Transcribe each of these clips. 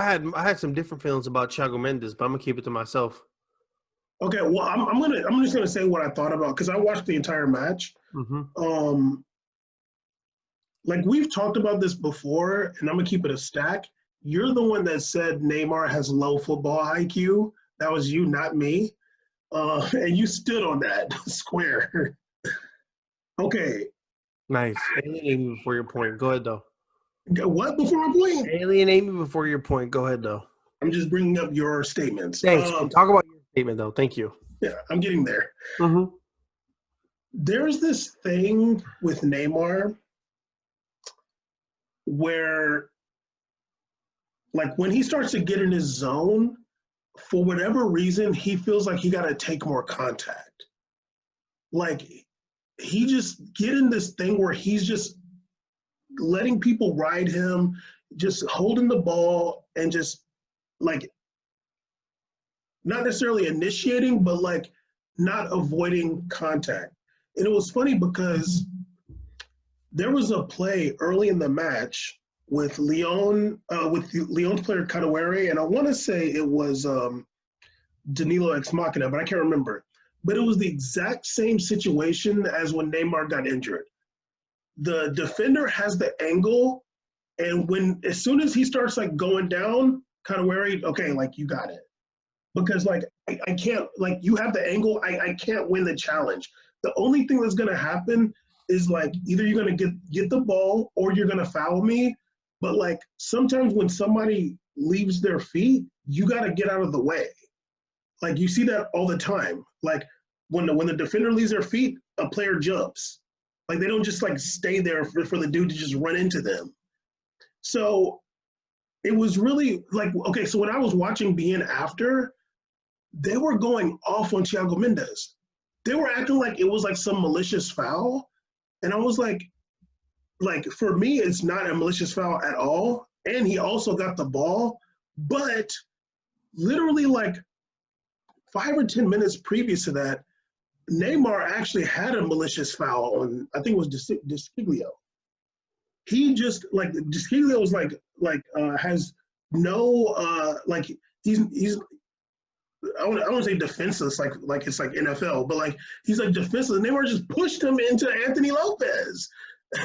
I had some different feelings about Thiago Mendes, but I'm gonna keep it to myself. Okay, well, I'm just gonna say what I thought about because I watched the entire match. Mm-hmm. Um, like we've talked about this before, and I'm gonna keep it a stack. You're the one that said Neymar has low football IQ. That was you, not me. And you stood on that square. Okay, Nice. Alienate me before your point. Go ahead though. what before my point? Alienate me before your point. Go ahead though. I'm just bringing up your statements. Thanks. But talk about your statement though. Thank you. Yeah, I'm getting there. Mm-hmm. There's this thing with Neymar where, like, when he starts to get in his zone, for whatever reason, he feels like he got to take more contact. Like, he just get in this thing where he's just letting people ride him, just holding the ball and just like not necessarily initiating, but like not avoiding contact. And it was funny because there was a play early in the match with Leon's player Kadewere, and I want to say it was Danilo Ex Machina, but I can't remember. But it was the exact same situation as when Neymar got injured. The defender has the angle, and as soon as he starts like going down, Kadewere, okay, like you got it. Because like I can't, like you have the angle, I can't win the challenge. The only thing that's gonna happen is like either you're gonna get the ball or you're gonna foul me. But like sometimes when somebody leaves their feet, you gotta get out of the way. Like you see that all the time. Like when the defender leaves their feet, a player jumps. Like they don't just like stay there for the dude to just run into them. So it was really like okay. So when I was watching BN after, they were going off on Thiago Mendes. They were acting like it was like some malicious foul, and I was like for me, it's not a malicious foul at all. And he also got the ball, but literally like 5 or 10 minutes previous to that, Neymar actually had a malicious foul on, I think it was Desciglio. He just like Desciglio was has no like he's I want to say defenseless like it's like NFL, but like he's like defenseless. Neymar just pushed him into Anthony Lopez,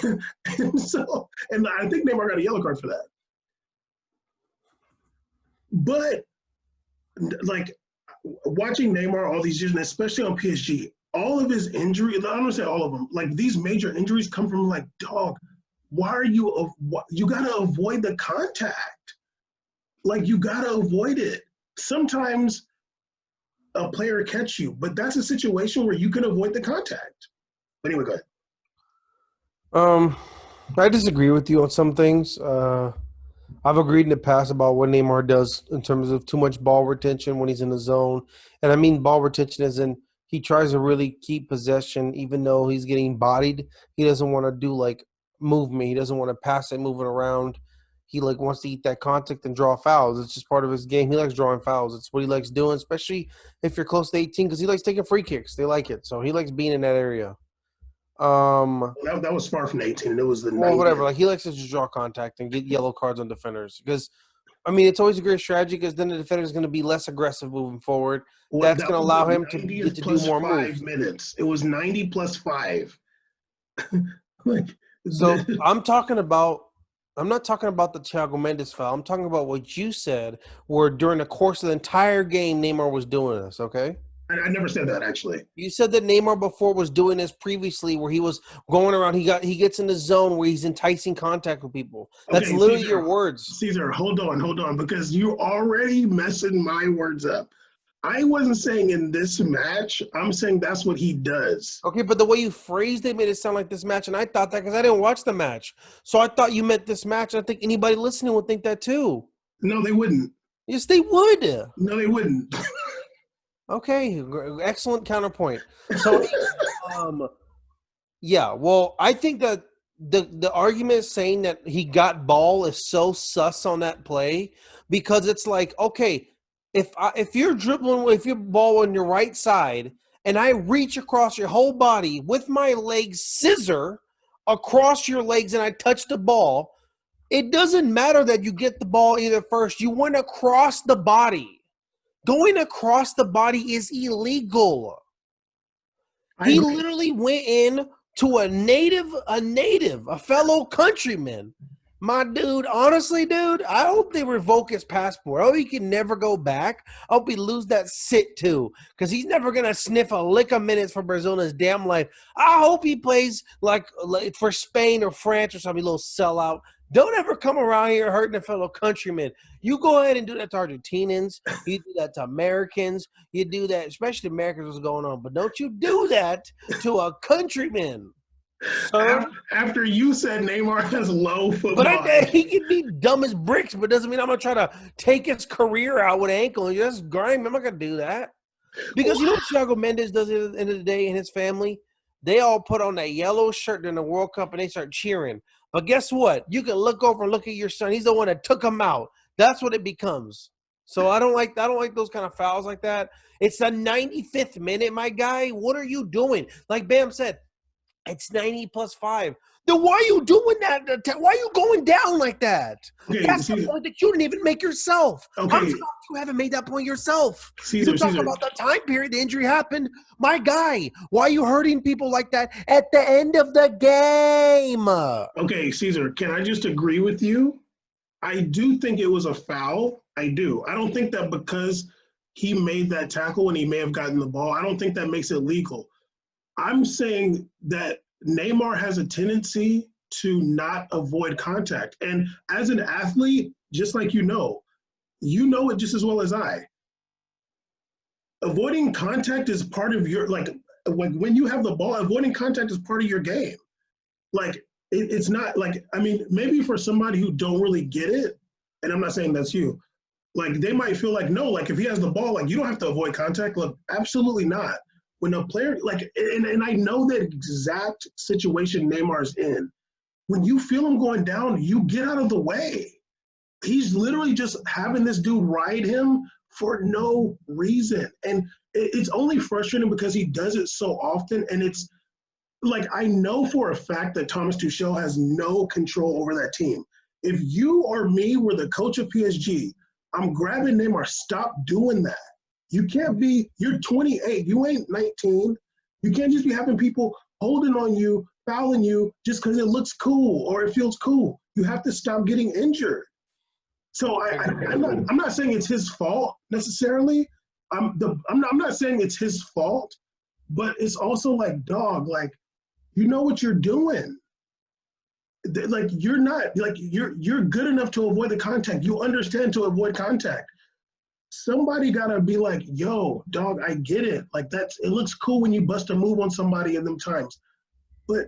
and I think Neymar got a yellow card for that. But like watching Neymar all these years, and especially on PSG, all of his injuries, I don't want to say all of them, like these major injuries come from like, dog, why are you got to avoid the contact. Like you got to avoid it. Sometimes a player catch you, but that's a situation where you can avoid the contact. But anyway, go ahead. I disagree with you on some things. I've agreed in the past about what Neymar does in terms of too much ball retention when he's in the zone. And I mean ball retention as in he tries to really keep possession even though he's getting bodied. He doesn't want to do like movement. He doesn't want to pass it moving around. He like wants to eat that contact and draw fouls. It's just part of his game. He likes drawing fouls. It's what he likes doing, especially if you're close to 18 because he likes taking free kicks. They like it. So he likes being in that area. That was far from 18, and it was the Well, 90th. whatever. Like he likes to just draw contact and get yellow cards on defenders because, I mean, it's always a great strategy because then the defender is going to be less aggressive moving forward. Well, That's that going to was allow the him to 90th get to do plus more 5 minutes. It was 90 plus 5. Like, So I'm not talking about the Thiago Mendes foul. I'm talking about what you said, where during the course of the entire game, Neymar was doing this. Okay. I never said that actually. You said that Neymar before was doing this previously, where he was going around. He gets in the zone where he's enticing contact with people. That's Okay, literally Caesar, your words. Caesar, hold on, because you're already messing my words up. I wasn't saying in this match. I'm saying that's what he does. Okay, but the way you phrased it made it sound like this match, and I thought that because I didn't watch the match. So I thought you meant this match, and I think anybody listening would think that too. No, they wouldn't. Yes, they would. No, they wouldn't. Okay, excellent counterpoint. So, yeah, well, I think that the argument saying that he got ball is so sus on that play because it's like, okay, if you're dribbling with your ball on your right side and I reach across your whole body with my legs scissor across your legs and I touch the ball, It doesn't matter that you get the ball either first. You went across the body. Going across the body is illegal. I He agree. literally went in to a fellow countryman. My dude, honestly, dude, I hope they revoke his passport. I hope he can never go back. I hope he lose that sit too, because he's never gonna sniff a lick of minutes for Brazil in his damn life. I hope he plays like for Spain or France or something, little sellout. Don't ever come around here hurting a fellow countryman. You go ahead and do that to Argentinians. You do that to Americans. You do that, especially Americans, what's going on. But don't you do that to a countryman, sir. After you said Neymar has low But football IQ. he can be dumb as bricks, but doesn't mean I'm gonna try to take his career out with an ankle and just grind him. I'm not gonna do that. Because you know what Thiago Mendes does at the end of the day and his family? They all put on that yellow shirt during the World Cup and they start cheering. But guess what? You can look over and look at your son. He's the one that took him out. That's what it becomes. So I don't like those kind of fouls like that. It's the 95th minute, my guy. What are you doing? Like Bam said, it's 90 plus 5. Then why are you doing that? Why are you going down like that? Okay, That's the Caesar. point that you didn't even make yourself. I'm Okay, shocked you haven't made that point yourself. You Caesar. talk Caesar. about the time period the injury happened. My guy, why are you hurting people like that at the end of the game? Okay, Caesar. Can I just agree with you? I do think it was a foul. I do. I don't think that because he made that tackle and he may have gotten the ball, I don't think that makes it legal. I'm saying that Neymar has a tendency to not avoid contact. And as an athlete, just like you know it just as well as I. Avoiding contact is part of your like when you have the ball, avoiding contact is part of your game. Like it's not like I mean maybe for somebody who don't really get it, and I'm not saying that's you. Like they might feel like no, like if he has the ball, like you don't have to avoid contact. Look, absolutely not. When a player like and I know that exact situation Neymar's in. When you feel him going down, you get out of the way. He's literally just having this dude ride him for no reason. And it's only frustrating because he does it so often. And it's like, I know for a fact that Thomas Tuchel has no control over that team. If you or me were the coach of PSG, I'm grabbing Neymar. Stop doing that. You can't be, you're 28. You ain't 19. You can't just be having people holding on you, fouling you just because it looks cool or it feels cool. You have to stop getting injured. So I'm not saying it's his fault necessarily. I'm not saying it's his fault, but it's also like, dog, like, you know what you're doing. Like you're not like you're good enough to avoid the contact. You understand to avoid contact. Somebody gotta be like, yo, dog, I get it. Like it looks cool when you bust a move on somebody in them times. But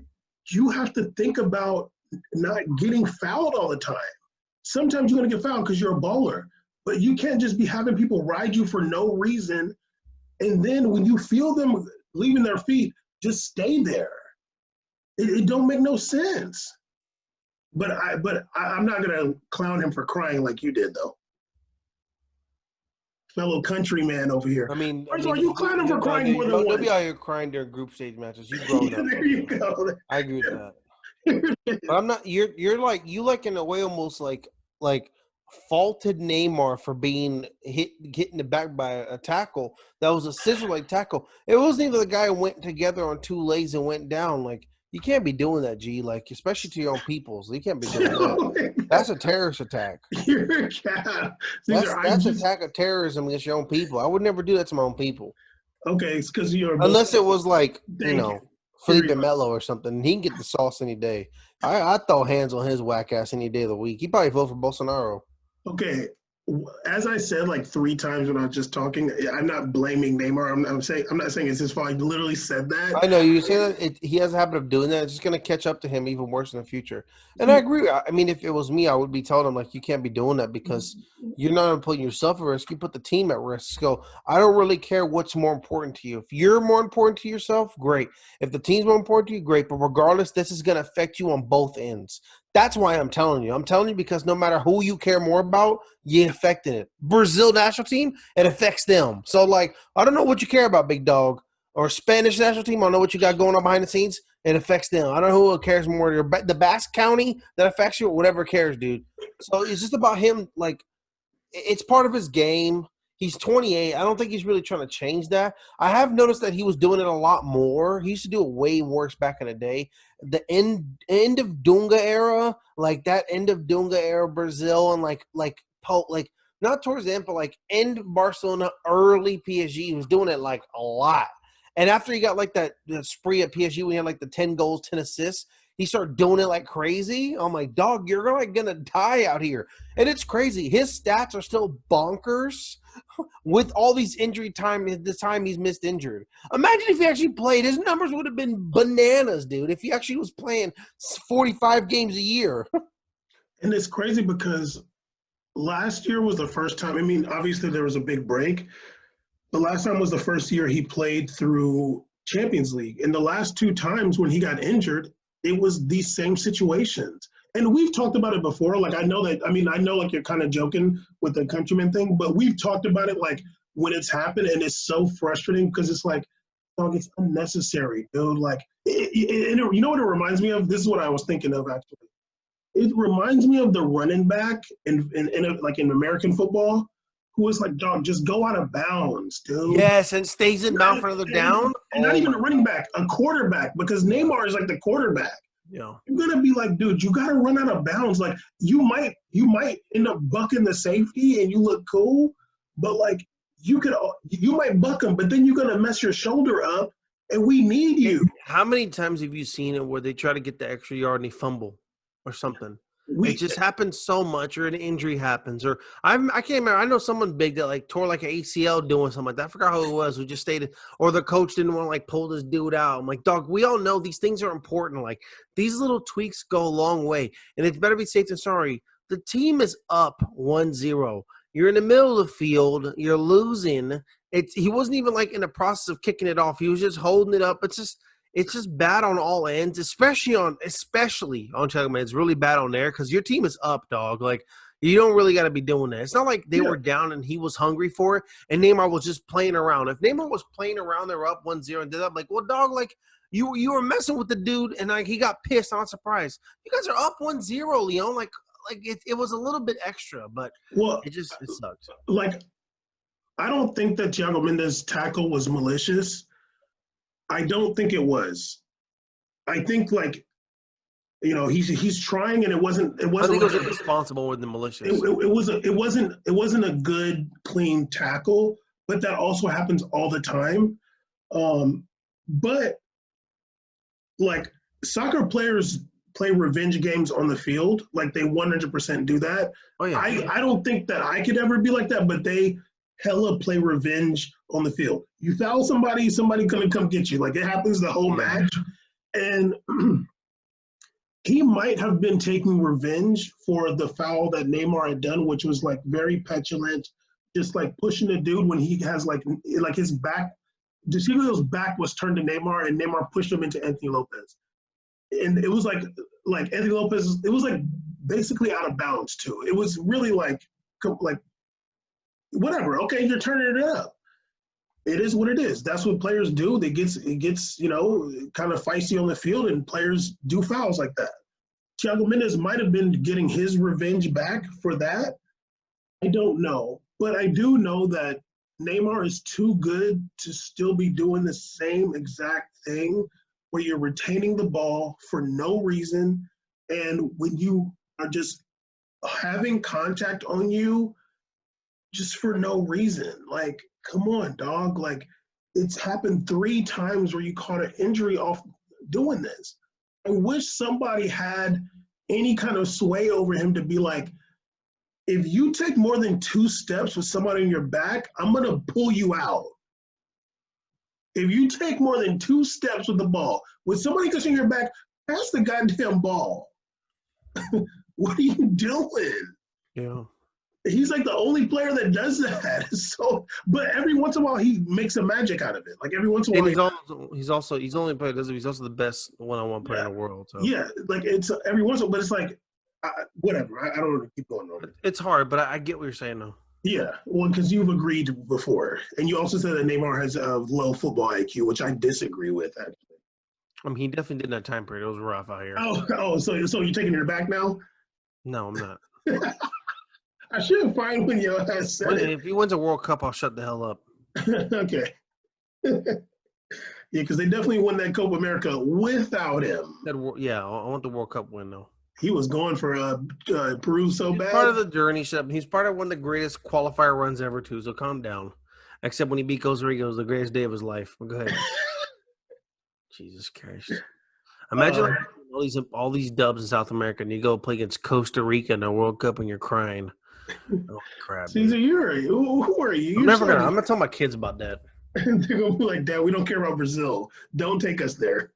you have to think about not getting fouled all the time. Sometimes you're gonna get fouled because you're a baller. But you can't just be having people ride you for no reason. And then when you feel them leaving their feet, just stay there. It don't make no sense. I'm not gonna clown him for crying like you did though. Fellow countryman over here. I mean, First of all, you clown him for crying more than don't be once. out here crying during group stage matches. You've grown up. There you go. I agree with that. But I'm not. You're like you like in a way almost like faulted Neymar for being hitting the back by a tackle that was a scissor like tackle. It wasn't even the guy who went together on two legs and went down. Like you can't be doing that, G. Like especially to your own peoples, you can't be doing that. That's a terrorist attack. You're a cat. That's attack of terrorism against your own people. I would never do that to my own people. Okay, it's because you're Unless it was like, Thank you. Felipe Melo or something. He can get the sauce any day. I throw hands on his whack ass any day of the week. He probably vote for Bolsonaro. Okay, as I said like 3 times when I was just talking, I'm not blaming Neymar. I'm not saying it's his fault. I literally said that. I know you say that he has a habit of doing that. It's just going to catch up to him even worse in the future. And I agree. I mean, if it was me, I would be telling him like you can't be doing that because you're not only putting yourself at risk, you put the team at risk. So I don't really care what's more important to you. If you're more important to yourself, great. If the team's more important to you, great. But regardless, this is going to affect you on both ends. That's why I'm telling you. I'm telling you because no matter who you care more about, you're affecting it. Brazil national team, it affects them. So, like, I don't know what you care about, big dog. or Spanish national team. I don't know what you got going on behind the scenes. It affects them. I don't know who cares more. The Basque County that affects you, or whatever cares, dude. So it's just about him. Like, it's part of his game. He's 28. I don't think he's really trying to change that. I have noticed that he was doing it a lot more. He used to do it way worse back in the day. The end of Dunga era, like that end of Dunga era Brazil, and like not towards the end, but like end Barcelona, early PSG. He was doing it like a lot. And after he got like that spree at PSG, we had like the 10 goals, 10 assists. He started doing it like crazy. I'm like, dog, you're like gonna die out here. And it's crazy. His stats are still bonkers with all these injury time. The time he's missed injured. Imagine if he actually played. His numbers would have been bananas, dude. If he actually was playing 45 games a year. And it's crazy because last year was the first time. I mean, obviously there was a big break. The last time was the first year he played through Champions League. And the last two times when he got injured, it was these same situations. And we've talked about it before. Like, I know like you're kind of joking with the countryman thing, but we've talked about it like when it's happened, and it's so frustrating because it's like, dog, it's unnecessary, dude. Like, you know what it reminds me of? This is what I was thinking of, actually. It reminds me of the running back in American football who was like, dog, just go out of bounds, dude. Yes, and stays in bound for another down. And not even a running back, a quarterback, because Neymar is like the quarterback. Yeah. You're gonna be like, dude, you gotta run out of bounds. Like, you might end up bucking the safety and you look cool, but like you might buck him, but then you're gonna mess your shoulder up, and we need you. How many times have you seen it where they try to get the extra yard and they fumble or something? It just happens so much, or an injury happens, or I can't remember. I know someone big that like tore like an ACL doing something like that. I forgot who it was who just stayed, or the coach didn't want to like pull this dude out. I'm like, dog, we all know these things are important. Like, these little tweaks go a long way, and it's better be safe than sorry. The team is up 1-0. You're in the middle of the field. You're losing. He wasn't even like in the process of kicking it off. He was just holding it up. It's just bad on all ends, especially on Chuckman. It's really bad on there because your team is up, dog. Like, you don't really got to be doing that. It's not like they were down and he was hungry for it, and Neymar was just playing around. If Neymar was playing around, they were up 1-0 and did that. I'm like, well, dog, like you were messing with the dude, and like he got pissed. I'm not surprised. You guys are up 1-0, Leon. Like it was a little bit extra, but it sucked. Like, I don't think that Thiago Mendes' tackle was malicious. I don't think it was. I think he's trying, and it wasn't. I think it was irresponsible more than malicious. It wasn't a good, clean tackle, but that also happens all the time. But like, soccer players play revenge games on the field. Like, they 100% do that. Oh yeah. I don't think that I could ever be like that, but they hella play revenge on the field. You foul somebody gonna come get you. Like, it happens the whole match. And he might have been taking revenge for the foul that Neymar had done, which was like very petulant, just like pushing the dude when he has like his back. His back was turned to Neymar, and Neymar pushed him into Anthony Lopez. And it was like Anthony Lopez, it was like basically out of bounds too. It was really like whatever. Okay, you're turning it up. It is what it is. That's what players do. It gets kind of feisty on the field, and players do fouls like that. Thiago Mendes might have been getting his revenge back for that. I don't know. But I do know that Neymar is too good to still be doing the same exact thing where you're retaining the ball for no reason, and when you are just having contact on you just for no reason. Like, come on, dog. Like, it's happened 3 times where you caught an injury off doing this. I wish somebody had any kind of sway over him to be like, if you take more than 2 steps with somebody on your back, I'm going to pull you out. If you take more than 2 steps with the ball, with somebody touching your back, pass the goddamn ball. What are you doing? Yeah. He's like the only player that does that. So, but every once in a while he makes a magic out of it. Like, every once in a while, he's the only player that does it. He's also the best one-on-one player in the world. So. Yeah, like, it's every once in a while, but it's like whatever. I don't want to keep going on. It's hard, but I get what you're saying though. Yeah, well, because you've agreed before, and you also said that Neymar has a low football IQ, which I disagree with. Actually. I mean, he definitely did that time period. It was rough out here. So you're taking it back now? No, I'm not. I should have fine when you had said If he wins a World Cup, I'll shut the hell up. it. Okay. Yeah, because they definitely won that Copa America without him. Yeah, I want the World Cup win though. He was going for Peru so He's part of bad. the journey. He's part of one of the greatest qualifier runs ever too. So calm down. Except when he beat Costa Rica, it was the greatest day of his life. But go ahead. Jesus Christ! Imagine Uh, like all these dubs in South America, and you go play against Costa Rica in a World Cup, and you're crying. Oh crap, dude! Caesar, who are you? I'm You're never just gonna. like I'm gonna tell my kids about that. they're gonna be like, Dad, we don't care about Brazil. Don't take us there.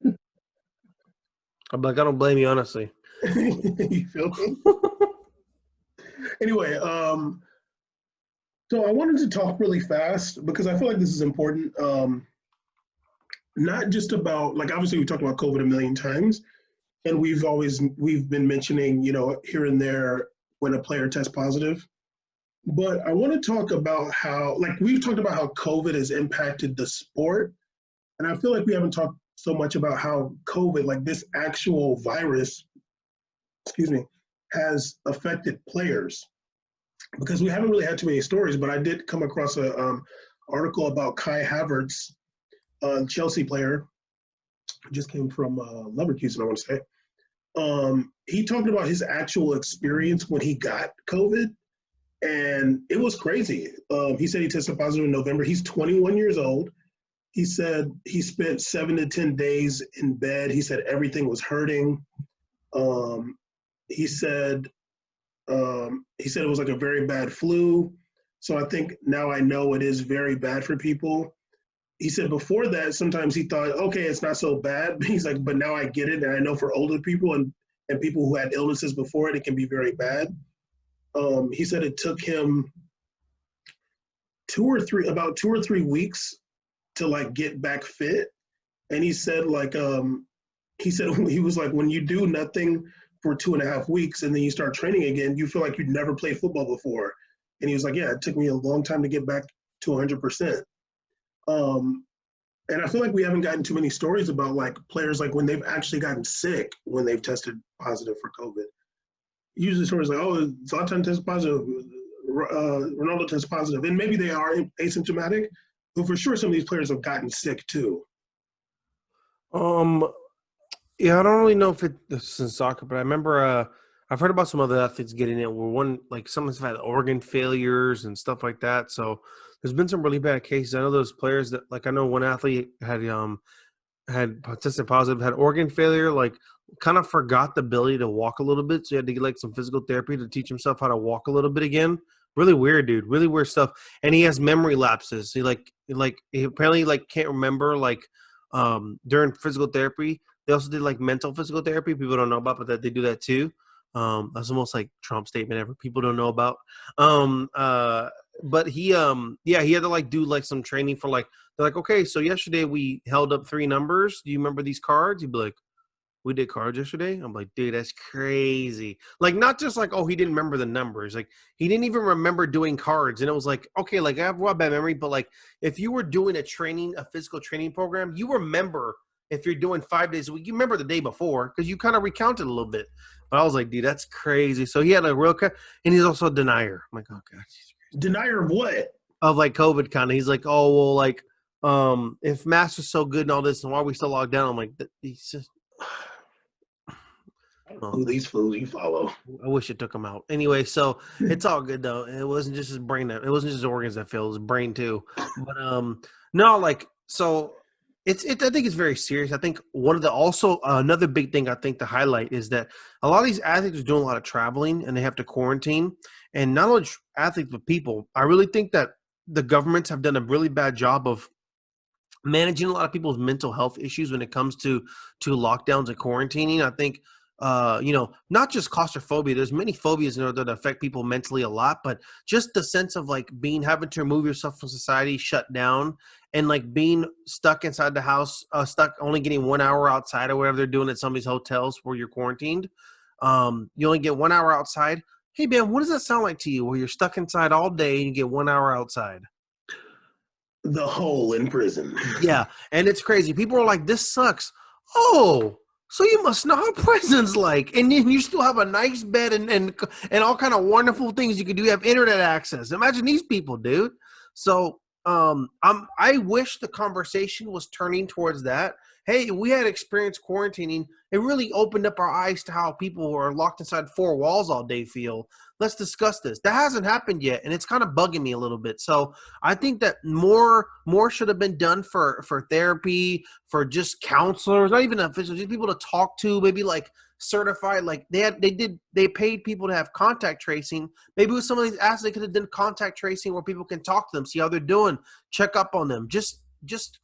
I'm like, I don't blame you, honestly. You feel me? Anyway, so I wanted to talk really fast because I feel like this is important. Not just about like obviously we talked about COVID a million times, and we've been mentioning here and there when a player tests positive. But I want to talk about how like we've talked about how COVID has impacted the sport, and I feel like we haven't talked so much about how COVID, like this actual virus, excuse me, has affected players because we haven't really had too many stories. But I did come across a article about Kai Havertz, Chelsea player, just came from Leverkusen, I want to say. He talked about his actual experience when he got COVID, and it was crazy. He said he tested positive in November. He's 21 years old. He said he spent 7 to 10 days in bed. He said everything was hurting. Um, he said he said it was like a very bad flu. So I think now I know it is very bad for people. He said before that, sometimes he thought, okay, it's not so bad. He's like, but now I get it. And I know for older people and people who had illnesses before it, it can be very bad. He said it took him about 2 or 3 weeks to like get back fit. And he said he was like, when you do nothing for 2.5 weeks and then you start training again, you feel like you'd never played football before. And he was like, yeah, it took me a long time to get back to 100%. Um, and I feel like we haven't gotten too many stories about like players like when they've actually gotten sick when they've tested positive for COVID. Usually stories like, oh, Zlatan tested positive, Ronaldo tested positive, and maybe they are asymptomatic, but for sure some of these players have gotten sick too. Um, yeah, I don't really know if it's in soccer, but I remember I've heard about some other athletes getting it where one like someone's had organ failures and stuff like that. So there's been some really bad cases. I know those players that like I know one athlete had tested positive, had organ failure, like kind of forgot the ability to walk a little bit. So he had to get like some physical therapy to teach himself how to walk a little bit again. Really weird, dude. Really weird stuff. And he has memory lapses. He apparently like can't remember like during physical therapy. They also did like mental physical therapy. People don't know about, but that they do that too. That's almost like Trump statement ever. People don't know about. Um, uh, but yeah, he had to like do like some training for like they're like, okay, so yesterday we held up 3 numbers. Do you remember these cards? He'd be like, we did cards yesterday. I'm like, dude, that's crazy. Like, not just like, oh, he didn't remember the numbers. Like, he didn't even remember doing cards. And it was like, okay, like I have a bad memory, but like, if you were doing a physical training program, you remember if you're doing 5 days a week, you remember the day before because you kind of recounted a little bit. But I was like, dude, that's crazy. So he had a real, and he's also a denier. I'm like, oh god, Denier of what? of like COVID kind of. He's like, oh well, like if masks are so good and all this, and why are we still locked down? I'm like, he's just. Who these fools you follow? I wish it took him out. Anyway, so it's all good though. It wasn't just his brain it wasn't just his organs that failed, his brain too. But no, like so I think it's very serious. I think one of the also another big thing I think to highlight is that a lot of these athletes are doing a lot of traveling and they have to quarantine. And not only athletes but people. I really think that the governments have done a really bad job of managing a lot of people's mental health issues when it comes to lockdowns and quarantining. I think not just claustrophobia. There's many phobias in there that affect people mentally a lot, but just the sense of like having to remove yourself from society, shut down, and like being stuck inside the house, stuck only getting 1 hour outside or whatever they're doing at some of these hotels where you're quarantined. You only get 1 hour outside. Hey, man, what does that sound like to you where you're stuck inside all day and you get 1 hour outside? The hole in prison. Yeah, and it's crazy. People are like, "This sucks." Oh, so you must know how prison's like, and then you still have a nice bed and all kind of wonderful things you can do. You have internet access. Imagine these people, dude. So, I wish the conversation was turning towards that. Hey, we had experience quarantining. It really opened up our eyes to how people who are locked inside four walls all day feel. Let's discuss this. That hasn't happened yet, and it's kind of bugging me a little bit. So I think that more should have been done for therapy, for just counselors, not even officials, just people to talk to, maybe like certified, like they paid people to have contact tracing. Maybe with some of these athletes they could have done contact tracing where people can talk to them, see how they're doing, check up on them, just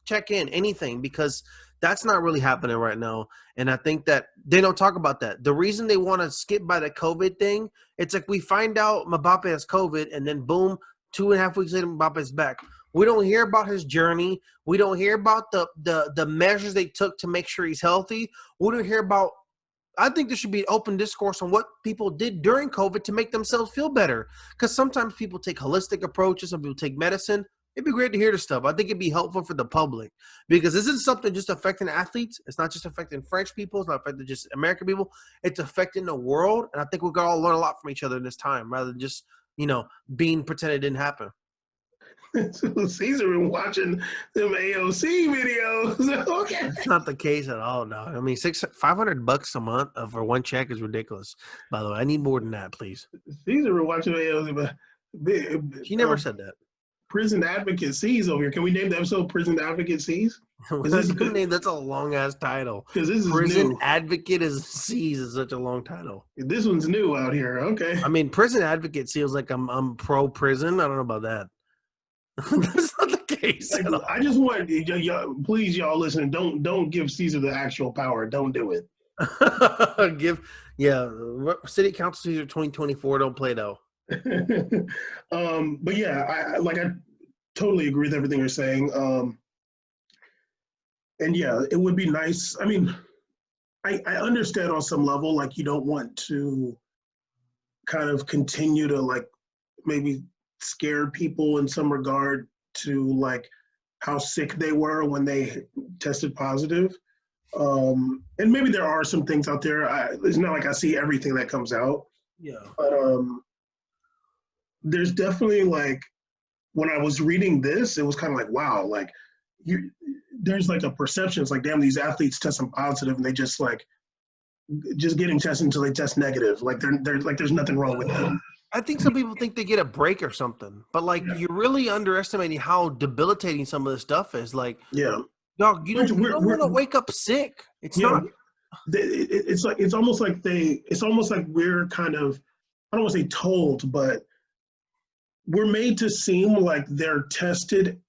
check in, anything, because that's not really happening right now. And I think that they don't talk about that. The reason they want to skip by the COVID thing, it's like we find out Mbappe has COVID and then boom, 2.5 weeks later, Mbappe's back. We don't hear about his journey. We don't hear about the measures they took to make sure he's healthy. We don't hear about. I think there should be open discourse on what people did during COVID to make themselves feel better. Because sometimes people take holistic approaches, some people take medicine. It'd be great to hear this stuff. I think it'd be helpful for the public because this isn't something just affecting athletes. It's not just affecting French people. It's not affecting just American people. It's affecting the world. And I think we're going to all learn a lot from each other in this time rather than just, being pretend it didn't happen. Caesar been watching them AOC videos. Okay. That's not the case at all, dog. I mean, $500 a month for one check is ridiculous. By the way, I need more than that, please. Caesar been watching AOC, but She never said that. Prison Advocacies over here. Can we name the episode Prison Advocacies? That's a long ass title. Because this is Prison new. Advocate is such a long title. This one's new out here. Okay. I mean, Prison Advocate feels like I'm pro prison. I don't know about that. That's not the case. I just want please, y'all listening, don't give Caesar the actual power. Don't do it. City Council Caesar 2024. Don't play though. But yeah, I totally agree with everything you're saying. And yeah, it would be nice. I mean, I understand on some level, like you don't want to kind of continue to like maybe scare people in some regard to like how sick they were when they tested positive. And maybe there are some things out there. It's not like I see everything that comes out. Yeah. But there's definitely like when I was reading this, it was kind of like, wow, like there's like a perception. It's like, damn, these athletes testing positive and they just getting tested until they test negative. Like they're like there's nothing wrong with them. I think some people think they get a break or something, but like you're really underestimating how debilitating some of this stuff is. Like, dog, you don't want to wake up sick. It's not. It's almost like we're kind of, I don't want to say told, but we're made to seem like they're testing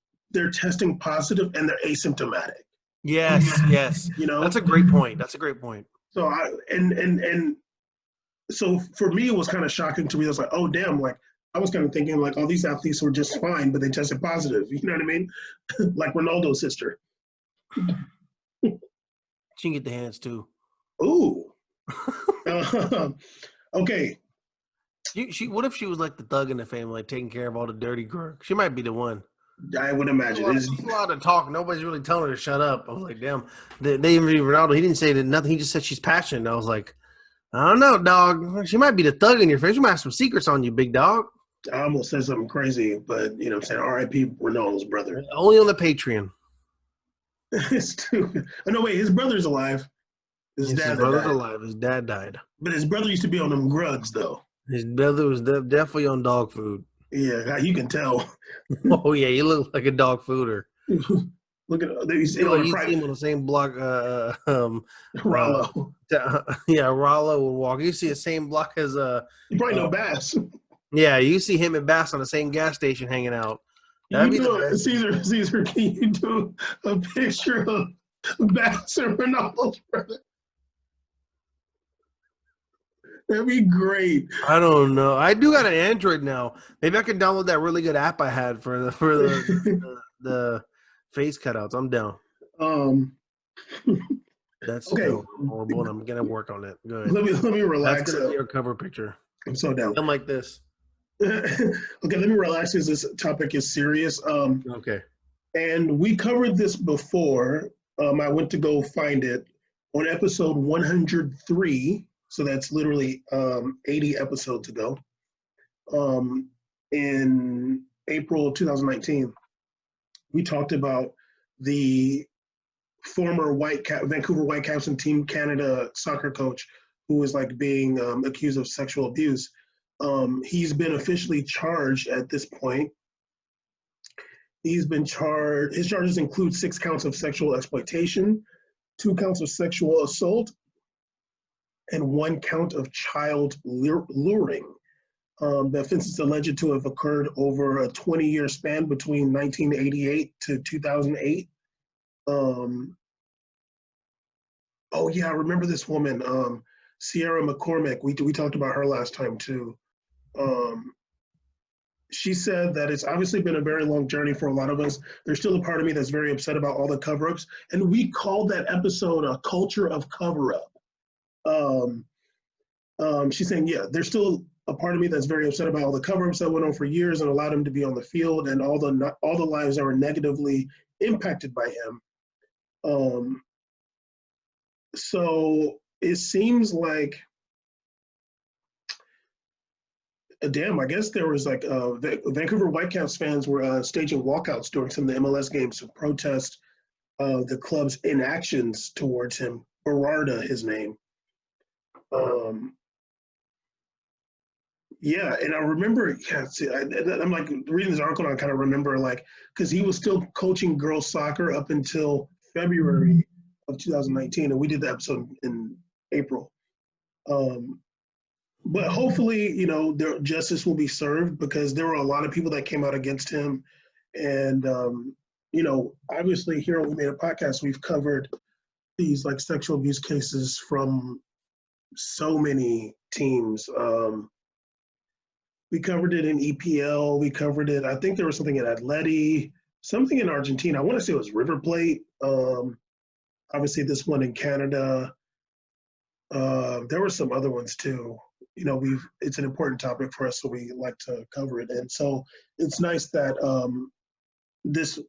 positive and they're asymptomatic. Yes. That's a great point. So so for me, it was kind of shocking to me. I was like, oh damn, like I was kind of thinking like, oh, these athletes were just fine, but they tested positive. You know what I mean? Like Ronaldo's sister. She can get the hands too. Ooh. Okay. What if she was like the thug in the family, like taking care of all the dirty work? She might be the one. I would imagine. She's a lot of talk. Nobody's really telling her to shut up. I was like, damn. They even Ronaldo. He didn't say that nothing. He just said she's passionate. I was like, I don't know, dog. She might be the thug in your face. She might have some secrets on you, big dog. I almost said something crazy, but you know what I'm saying? R.I.P. Ronaldo's brother. Only on the Patreon. Stupid. Oh, no, wait. His brother's alive. His brother's alive. His dad died. But his brother used to be on them drugs, though. His brother was definitely on dog food. Yeah, you can tell. Oh, yeah. He looked like a dog fooder. Look at you see him on the same block. Rollo. Rollo would walk. You see the same block as You probably know Bass. Yeah, you see him and Bass on the same gas station hanging out. Caesar, can you do a picture of Bass and Ronaldo's brother? That'd be great. I don't know. I do got an Android now. Maybe I can download that really good app I had for the face cutouts. I'm down. That's okay. horrible, and I'm gonna work on it. Good. Let me relax. That's gonna be your cover picture. I'm so down. I'm like this. Okay, let me relax because this topic is serious. Okay. And we covered this before. I went to go find it on episode 103. So that's literally 80 episodes ago, in April of 2019. We talked about the former Vancouver Whitecaps and Team Canada soccer coach who was like being accused of sexual abuse. He's been officially charged at this point. He's been charged. His charges include 6 counts of sexual exploitation, 2 counts of sexual assault, and 1 count of child luring. The offense is alleged to have occurred over a 20-year span between 1988 to 2008. Oh yeah, I remember this woman, Sierra McCormick. We talked about her last time too. Um, she said that it's obviously been a very long journey for a lot of us. There's still a part of me that's very upset about all the cover-ups, and we called that episode "A Culture of Cover-Up." Um, she's saying, yeah, there's still a part of me that's very upset about all the cover-ups that went on for years and allowed him to be on the field, and all the lives that were negatively impacted by him. So it seems like, damn, I guess there was like Vancouver Whitecaps fans were staging walkouts during some of the MLS games to protest the club's inactions towards him. Berarda, his name. Yeah, and I remember, yeah, see, I'm like reading this article and I kind of remember like, because he was still coaching girls soccer up until February of 2019, and we did the episode in April. Um, but hopefully, their justice will be served because there were a lot of people that came out against him. And, obviously here on We Made a Podcast, we've covered these like sexual abuse cases from so many teams. We covered it in EPL. We covered it. I think there was something in Atleti, something in Argentina. I want to say it was River Plate. Obviously, this one in Canada. There were some other ones too. It's an important topic for us, so we like to cover it. And so it's nice that this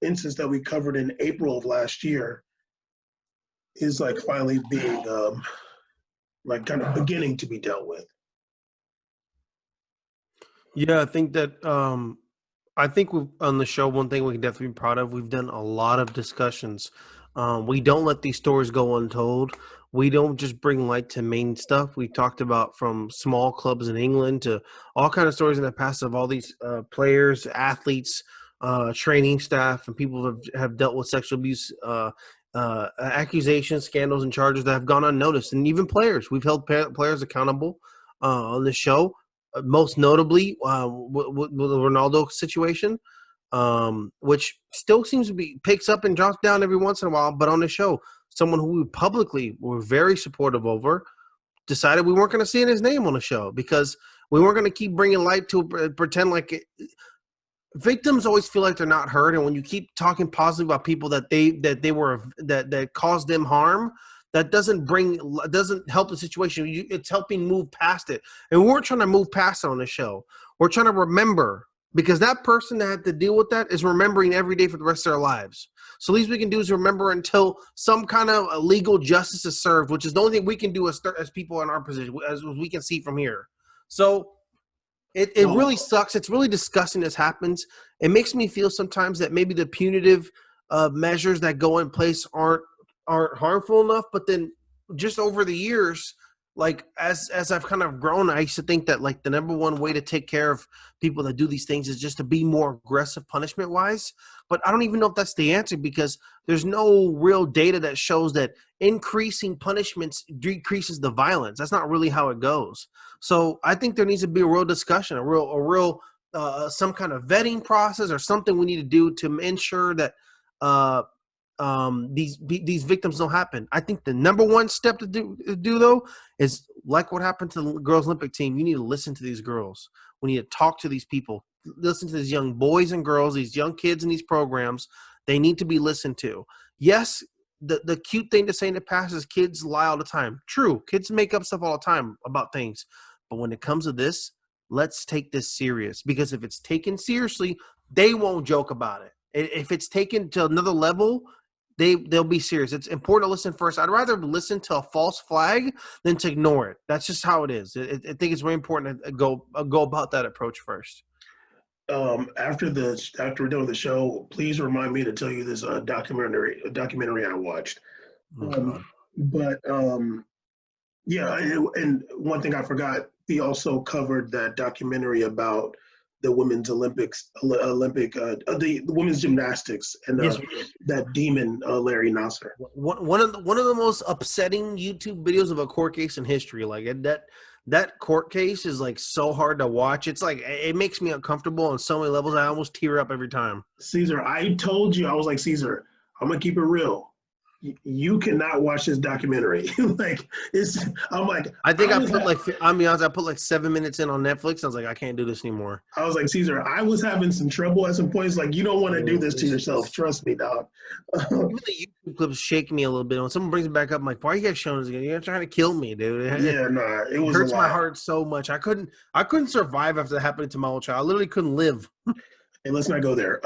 instance that we covered in April of last year is like finally being like kind of beginning to be dealt with. Yeah, I think we've on the show, one thing we can definitely be proud of, we've done a lot of discussions. We don't let these stories go untold. We don't just bring light to main stuff. We talked about from small clubs in England to all kind of stories in the past of all these players, athletes, training staff, and people have dealt with sexual abuse accusations, scandals, and charges that have gone unnoticed. And even players, we've held players accountable on the show, most notably with the Ronaldo situation, which still seems to be picks up and drops down every once in a while. But on the show, someone who we publicly were very supportive over decided we weren't going to see his name on the show because we weren't going to keep bringing light to pretend like victims always feel like they're not heard, and when you keep talking positive about people that caused them harm, that doesn't help the situation. It's helping move past it, and we're trying to move past it on the show. We're trying to remember, because that person that had to deal with that is remembering every day for the rest of their lives. So the least we can do is remember until some kind of legal justice is served, which is the only thing we can do as people in our position, as we can see from here. So it Well, really sucks. It's really disgusting this happens. It makes me feel sometimes that maybe the punitive measures that go in place aren't harmful enough. But then just over the years, like as I've kind of grown, I used to think that like the number one way to take care of people that do these things is just to be more aggressive punishment wise. But I don't even know if that's the answer, because there's no real data that shows that increasing punishments decreases the violence. That's not really how it goes. So I think there needs to be a real discussion, a real some kind of vetting process or something we need to do to ensure that uh, these victims don't happen. I think the number one step to do though is like what happened to the girls Olympic team. You need to listen to these girls. We need to talk to these people. Listen to these young boys and girls, these young kids in these programs. They need to be listened to. Yes, the cute thing to say in the past is kids lie all the time. True, kids make up stuff all the time about things. But when it comes to this, let's take this serious, because if it's taken seriously, they won't joke about it. If it's taken to another level, they'll be serious. It's important to listen first. I'd rather listen to a false flag than to ignore it. That's just how it is. I think it's very important to go about that approach first. After we're done with the show, please remind me to tell you this documentary I watched. Oh Um, God. but yeah, and one thing I forgot, he also covered that documentary about the women's the women's gymnastics and Yes. that demon Larry Nasser. One of the most upsetting YouTube videos of a court case in history. Like that court case is like so hard to watch. It's like it makes me uncomfortable on so many levels. I almost tear up every time. Caesar, I told you, I was like, Caesar, I'm gonna keep it real. You cannot watch this documentary. Like I'm like, I think I'll be honest, I put like 7 minutes in on Netflix. I was like, I can't do this anymore. I was like, Caesar, I was having some trouble at some points. Like, you don't want to do this to yourself. It's Trust me, dog. even the YouTube clips shake me a little bit. When someone brings it back up, I'm like, why are you guys showing this again? You're trying to kill me, dude. Yeah, nah, it It was a hurts my lot. heart so much. I couldn't survive after that happening to my old child. I literally couldn't live. Hey, let's not go there.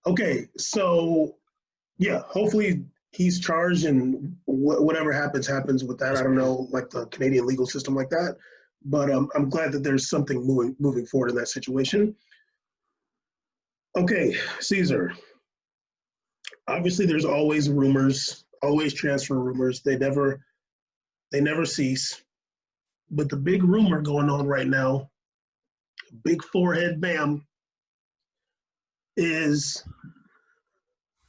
Okay, so yeah, hopefully he's charged and whatever happens with that. I don't know, like the Canadian legal system like that, but I'm glad that there's something moving forward in that situation. Okay, Caesar. Obviously, there's always rumors, always transfer rumors. They never cease. But the big rumor going on right now, big forehead bam, is,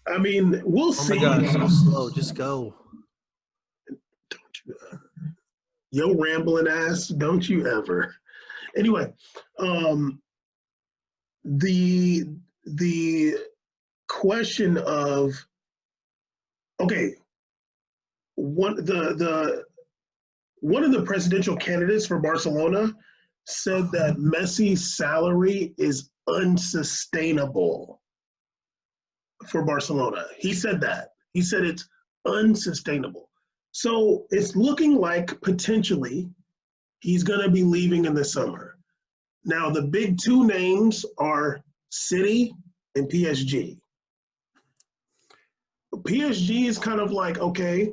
I mean, we'll Oh my see. God, so slow. Just go. Yo, rambling ass, don't you ever. Anyway, um, the the question of, okay, the one of the presidential candidates for Barcelona said that Messi's salary is unsustainable for Barcelona. He said that. He said it's unsustainable. So it's looking like potentially he's going to be leaving in the summer. Now, the big two names are City and PSG. PSG is kind of like, okay,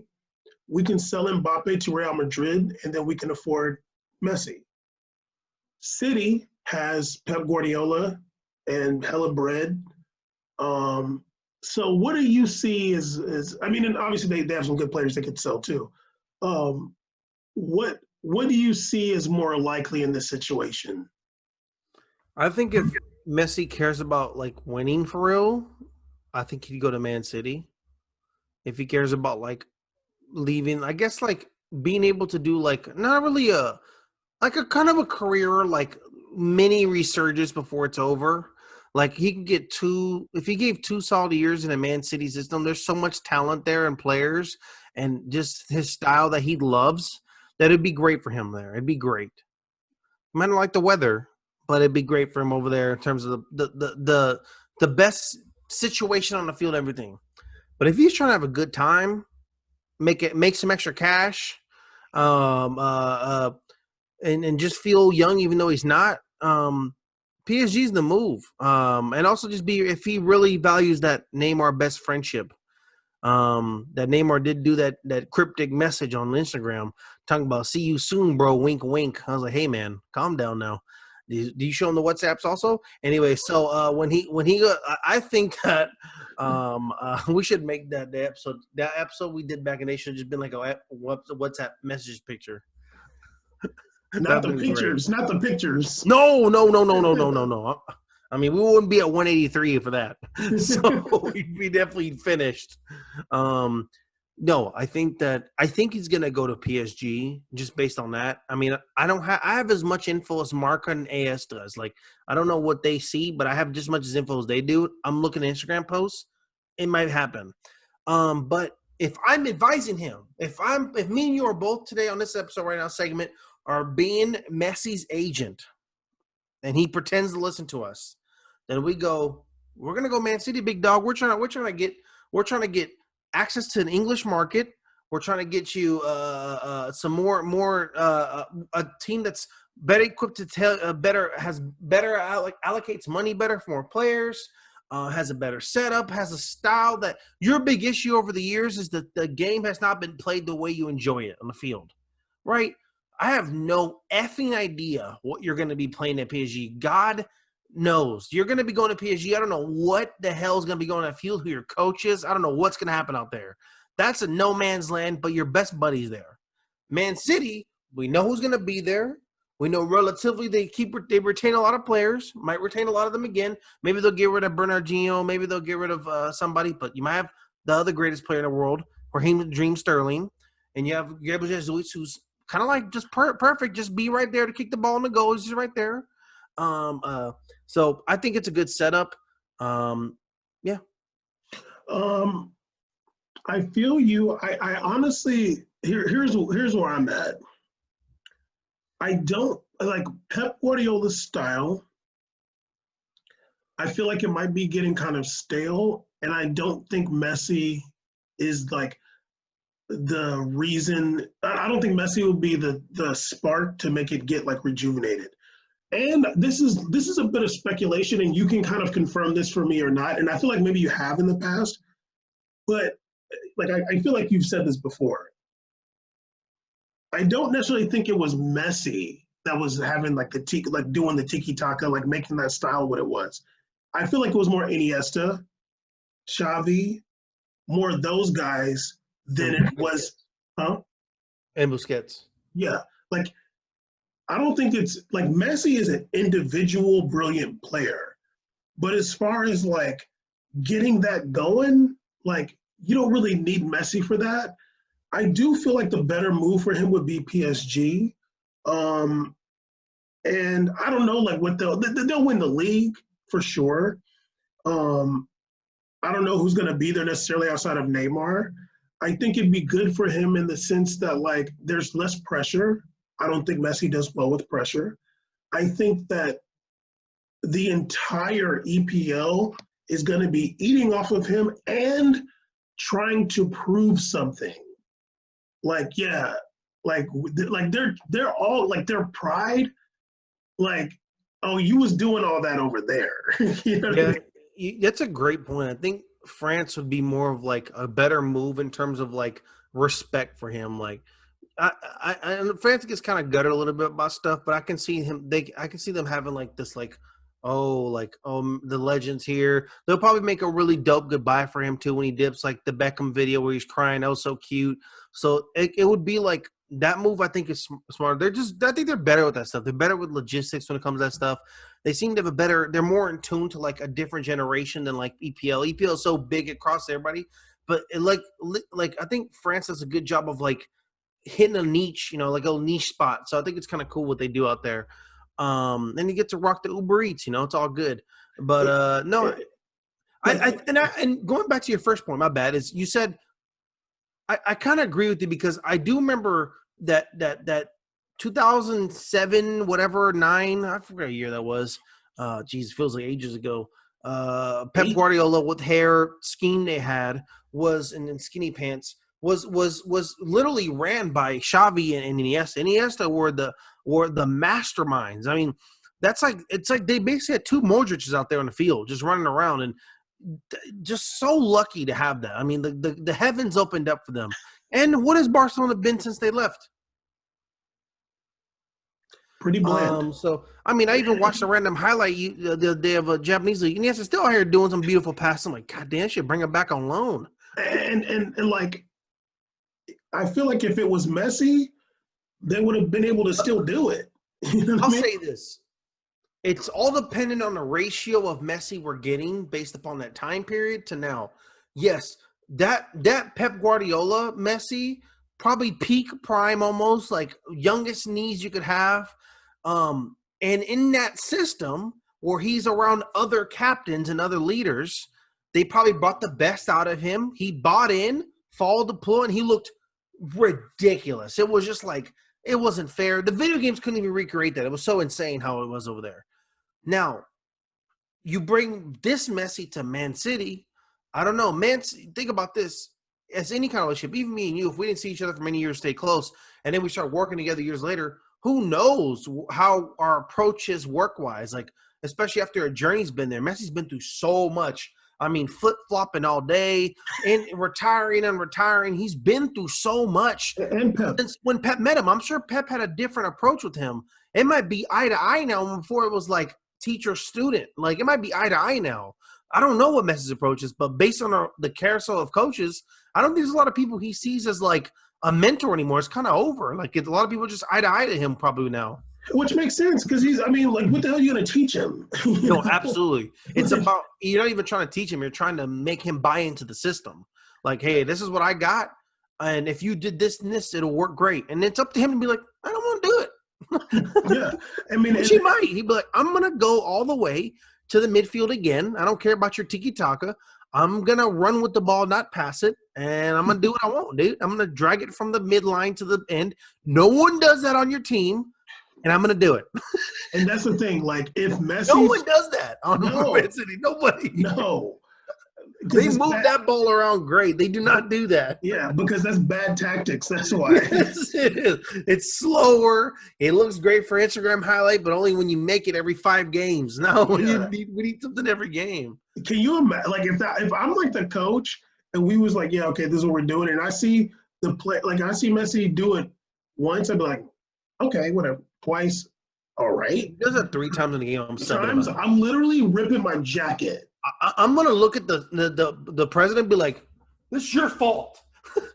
we can sell Mbappe to Real Madrid and then we can afford Messi. City has Pep Guardiola and hella bread. So what do you see as I mean, and obviously they have some good players they could sell too. Um, what do you see as more likely in this situation? I think if Messi cares about like winning for real, I think he'd go to Man City. If he cares about like leaving, I guess like being able to do like not really a kind of a career like mini resurgence before it's over. Like he can get two if he gave 2 solid years in a Man City system. There's so much talent there and players and just his style that he loves that it'd be great for him there. It'd be great. Might not like the weather, but it'd be great for him over there in terms of the best situation on the field, everything. But if he's trying to have a good time, make some extra cash, um, and just feel young even though he's not. PSG's the move, and also just be if he really values that Neymar best friendship. That Neymar did do that cryptic message on Instagram talking about "see you soon, bro." Wink, wink. I was like, hey man, calm down now. Do you show him the WhatsApps also? Anyway, so I think that we should make that episode we did back in, they should have just been like a WhatsApp message picture. Not That'd the been great. pictures, not the pictures. No, no, no, no, no, no, no, no. I mean, we wouldn't be at 183 for that. So we'd be definitely finished. Um, no, I think he's gonna go to PSG just based on that. I mean, I have as much info as Marca and AS does. Like, I don't know what they see, but I have just as much as info as they do. I'm looking at Instagram posts. It might happen. But if I'm advising him, if me and you are both today on this episode right now segment are being Messi's agent, and he pretends to listen to us, then we're gonna go Man City, big dog. We're trying to get access to an English market. We're trying to get you some more a team that's better equipped to tell better allocates money better for more players. Has a better setup, has a style that your big issue over the years is that the game has not been played the way you enjoy it on the field, right? I have no effing idea what you're going to be playing at PSG. God knows. You're going to be going to PSG. I don't know what the hell is going to be going on that field, who your coach is. I don't know what's going to happen out there. That's a no man's land, but your best buddy's there. Man City, we know who's going to be there. We know relatively they retain a lot of players, might retain a lot of them again. Maybe they'll get rid of Bernardinho. Maybe they'll get rid of somebody, but you might have the other greatest player in the world, Raheem Dream Sterling, and you have Gabriel Jesus, who's kind of like just perfect, just be right there to kick the ball in the goal. He's just right there. So I think it's a good setup. Yeah. I feel you. I honestly here's where I'm at. I don't like Pep Guardiola's style. I feel like it might be getting kind of stale, and I don't think Messi is like the reason. I don't think Messi will be the spark to make it get like rejuvenated. And this is a bit of speculation, and you can kind of confirm this for me or not. And I feel like maybe you have in the past, but like I feel like you've said this before. I don't necessarily think it was Messi that was having like doing the tiki taka, like making that style what it was. I feel like it was more Iniesta, Xavi, more of those guys than it was, huh? And Busquets. Yeah, like I don't think it's like Messi is an individual brilliant player, but as far as like getting that going, like you don't really need Messi for that. I do feel like the better move for him would be PSG. And I don't know, like what they'll win the league for sure. I don't know who's going to be there necessarily outside of Neymar. I think it'd be good for him in the sense that like there's less pressure. I don't think Messi does well with pressure. I think that the entire EPL is going to be eating off of him and trying to prove something. Like yeah, like they're all like their pride. Like oh, you was doing all that over there. You know what I Yeah, mean? that's a great point. I think France would be more of like a better move in terms of like respect for him. Like and France gets kind of gutted a little bit about stuff, but I can see I can see them having like this, the legends here. They'll probably make a really dope goodbye for him too when he dips, like the Beckham video where he's crying. That was so cute. So it would be like that move. I think is smart. I think they're better with that stuff. They're better with logistics when it comes to that stuff. They seem to have they're more in tune to like a different generation than like EPL. EPL is so big across everybody, but like I think France does a good job of like hitting a niche, like a niche spot. So I think it's kind of cool what they do out there. Then you get to rock the Uber Eats, it's all good. But no, Like and going back to your first point, my bad, is you said I kind of agree with you because I do remember that 2007, whatever, 9, I forget what year that was. Geez, feels like ages ago. Pep Guardiola with hair scheme they had was in skinny pants was literally ran by Xavi and Iniesta. Iniesta were the masterminds. I mean, it's like they basically had two Modriches out there on the field just running around and just so lucky to have that. I mean, the heavens opened up for them. And what has Barcelona been since they left? pretty bland. So I mean, I even watched a random highlight the day of a Japanese league, and yes, it's still out here doing some beautiful passes. I'm like, God damn, I should bring him back on loan. And like I feel like if it was Messi, they would have been able to still do it. You know what I I'll mean? say this: it's all dependent on the ratio of Messi we're getting based upon that time period to now. Yes, that Pep Guardiola Messi, probably peak prime, almost like youngest knees you could have. And in that system where he's around other captains and other leaders, they probably brought the best out of him. He bought in, followed the pull, and he looked ridiculous. It was just like it wasn't fair. The video games couldn't even recreate that. It was so insane how it was over there. Now, you bring this Messi to Man City. I don't know. Think about this. as any kind of relationship, even me and you, if we didn't see each other for many years, stay close, and then we start working together years later, who knows how our approach is work-wise? Like, especially after a journey's been there. Messi's been through so much. I mean, flip-flopping all day and retiring and retiring. He's been through so much. And Pep. Since when Pep met him, I'm sure Pep had a different approach with him. It might be eye to eye now before it was like teacher student. Like, it might be eye to eye now. I don't know what Messi's approach is, but based on the carousel of coaches, I don't think there's a lot of people he sees as like a mentor anymore. It's kind of over. Like, a lot of people just eye to eye to him probably now. Which makes sense because I mean, like, what the hell are you going to teach him? No, absolutely. It's about, you're not even trying to teach him. You're trying to make him buy into the system. Like, hey, this is what I got. And if you did this and this, it'll work great. And it's up to him to be like, I don't want to do it. Yeah. I mean, Which he might. He'd be like, I'm going to go all the way to the midfield again. I don't care about your tiki-taka. I'm going to run with the ball, not pass it. And I'm going to do what I want, dude. I'm going to drag it from the midline to the end. No one does that on your team. And I'm going to do it. And that's the thing. Like, if Messi. No one does that on Man City. Nobody. No. They move that ball around great. They do not do that. Yeah, because that's bad tactics. That's why. Yes, it is. It's slower. It looks great for Instagram highlight, but only when you make it every 5 games. No, we need something every game. Can you imagine? Like, if I'm like the coach and we was like, yeah, okay, this is what we're doing, and I see the play, like I see Messi do it once, I'd be like, okay, whatever. Twice, all right. He does it 3 times in the game. I'm literally ripping my jacket. I'm gonna look at the president and be like, "This is your fault.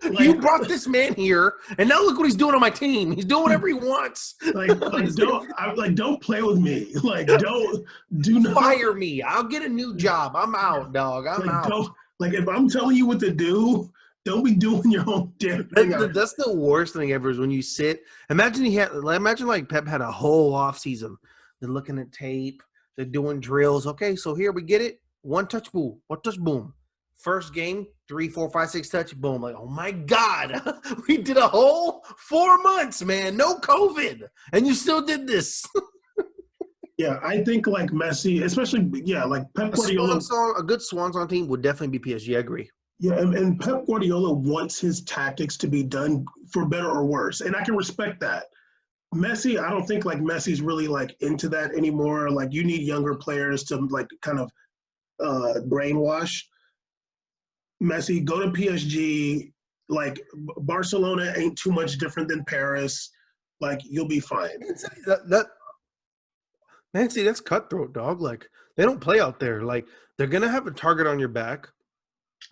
Like, you brought this man here, and now look what he's doing on my team. He's doing whatever he wants. Don't play with me. Like, do not fire me. I'll get a new job. I'm out, dog. I'm out. If I'm telling you what to do, don't be doing your own damn thing. That's the worst thing ever is when you sit. Imagine like Pep had a whole off season. They're looking at tape. They're doing drills. Okay, so here we get it. One touch, boom. One touch, boom. First game, 3, 4, 5, 6 touch, boom. Like, oh my God, we did a whole 4 months, man. No COVID, and you still did this. Yeah, I think like Messi, especially like Pep Guardiola. A good swan song team would definitely be PSG. I agree. Yeah, and Pep Guardiola wants his tactics to be done for better or worse, and I can respect that. Messi, I don't think like Messi's really like into that anymore. Like, you need younger players to like kind of brainwash. Messi, go to PSG. Like, Barcelona ain't too much different than Paris. Like, you'll be fine. Nancy, that's cutthroat, dog. Like, they don't play out there. Like, they're gonna have a target on your back.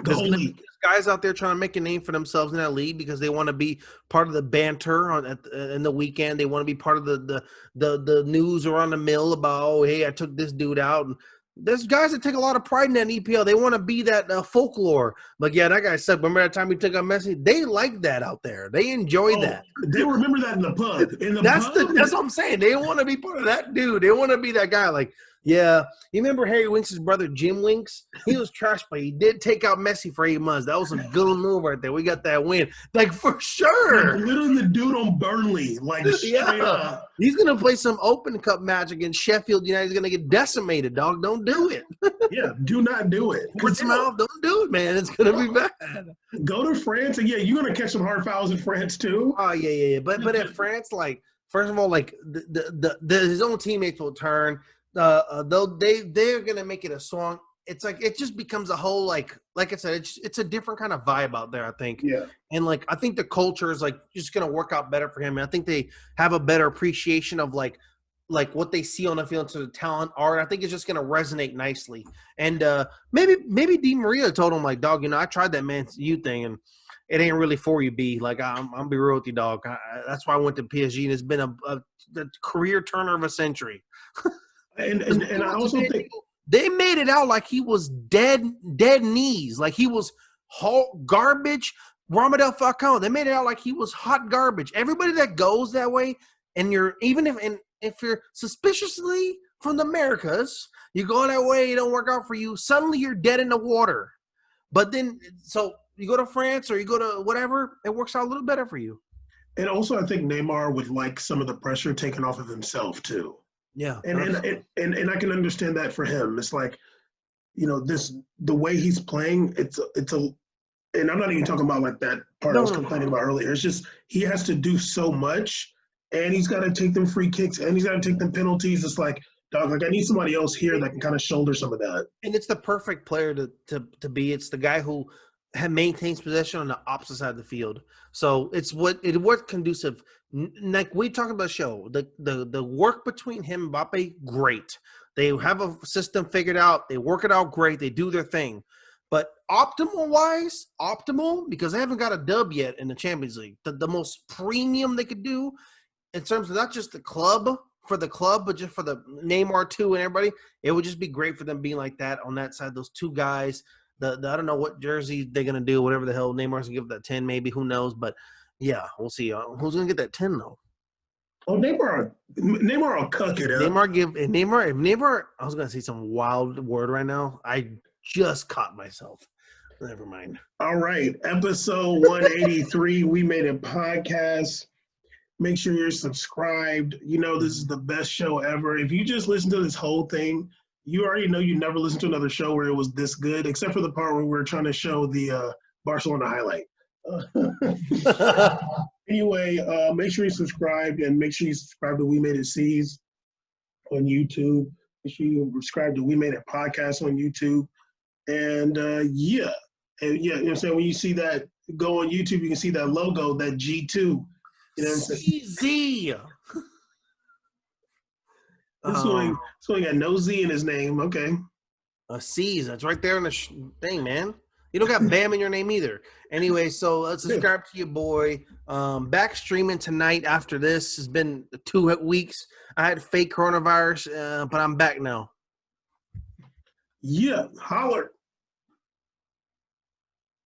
The whole league. Guys out there trying to make a name for themselves in that league because they want to be part of the banter in the weekend. They want to be part of the news around the mill about, oh, hey, I took this dude out. And there's guys that take a lot of pride in that EPL. They want to be that folklore. Like, yeah, that guy sucked. Remember that time we took out Messi? They like that out there. They enjoy that. They remember that in the pub. That's what I'm saying. They want to be part of that dude. They want to be that guy. Like, yeah, you remember Harry Winks' brother, Jim Winks? He was trash, but he did take out Messi for 8 months. That was a good move right there. We got that win. Like, for sure. Like, literally the dude on Burnley. Like, straight up. He's going to play some Open Cup match against Sheffield United. He's going to get decimated, dog. Don't do it. Yeah, do not do it. Don't do it, man. It's going to be bad. Go to France, and you're going to catch some hard fouls in France, too. Oh, yeah. But at France, like, first of all, like, his own teammates will turn. They're gonna make it a song. It's like it just becomes a whole like I said, it's a different kind of vibe out there, I think. Yeah. And like I think the culture is like just gonna work out better for him. And I think they have a better appreciation of like what they see on the field to the talent art. I think it's just gonna resonate nicely. And maybe Di Maria told him like, dog, I tried that Man U thing and it ain't really for you, B. Like I'm be real with you, dog. That's why I went to PSG and it's been a career turner of a century. And I also think they made it out like he was dead knees, like he was garbage. Ramadel Falcao, they made it out like he was hot garbage. Everybody that goes that way, and if you're suspiciously from the Americas, you go that way, it don't work out for you. Suddenly you're dead in the water. But then, so you go to France or you go to whatever, it works out a little better for you. And also, I think Neymar would like some of the pressure taken off of himself too. Yeah, and I can understand that for him. It's like, the way he's playing, it's and I'm not even talking about like that part I No, was no, complaining no. about earlier. It's just he has to do so much, and he's got to take them free kicks, and he's got to take them penalties. It's like, dog, like I need somebody else here that can kind of shoulder some of that. And it's the perfect player to be. It's the guy who maintains possession on the opposite side of the field. So it's what conducive. Like we talked about the show, the work between him and Mbappe, great. They have a system figured out. They work it out great. They do their thing. But optimal because they haven't got a dub yet in the Champions League. The most premium they could do in terms of not just the club for the club, but just for the Neymar too and everybody, it would just be great for them being like that on that side. Those two guys, the I don't know what jersey they're gonna do, whatever the hell Neymar's gonna give that 10, maybe who knows, but yeah, we'll see. Who's gonna get that 10 though? Oh, Neymar will cuck it up. If Neymar, I was gonna say some wild word right now. I just caught myself. Never mind. All right, episode 183. We made a podcast. Make sure you're subscribed. You know, this is the best show ever. If you just listen to this whole thing, you already know you never listened to another show where it was this good, except for the part where we were trying to show the Barcelona highlight. Anyway, make sure you subscribe and make sure you subscribe to We Made It C's on YouTube. Make sure you subscribe to We Made It Podcast on YouTube. And yeah, you know what I'm saying? When you see that, go on YouTube, you can see that logo, that G2. You know what I'm saying? CZ. This one got no Z in his name. Okay. A C's. That's right there in the thing, man. You don't got Bam in your name either. Anyway, so let's subscribe to your boy. Back streaming tonight after this. It's been 2 weeks. I had fake coronavirus, but I'm back now. Yeah, holler.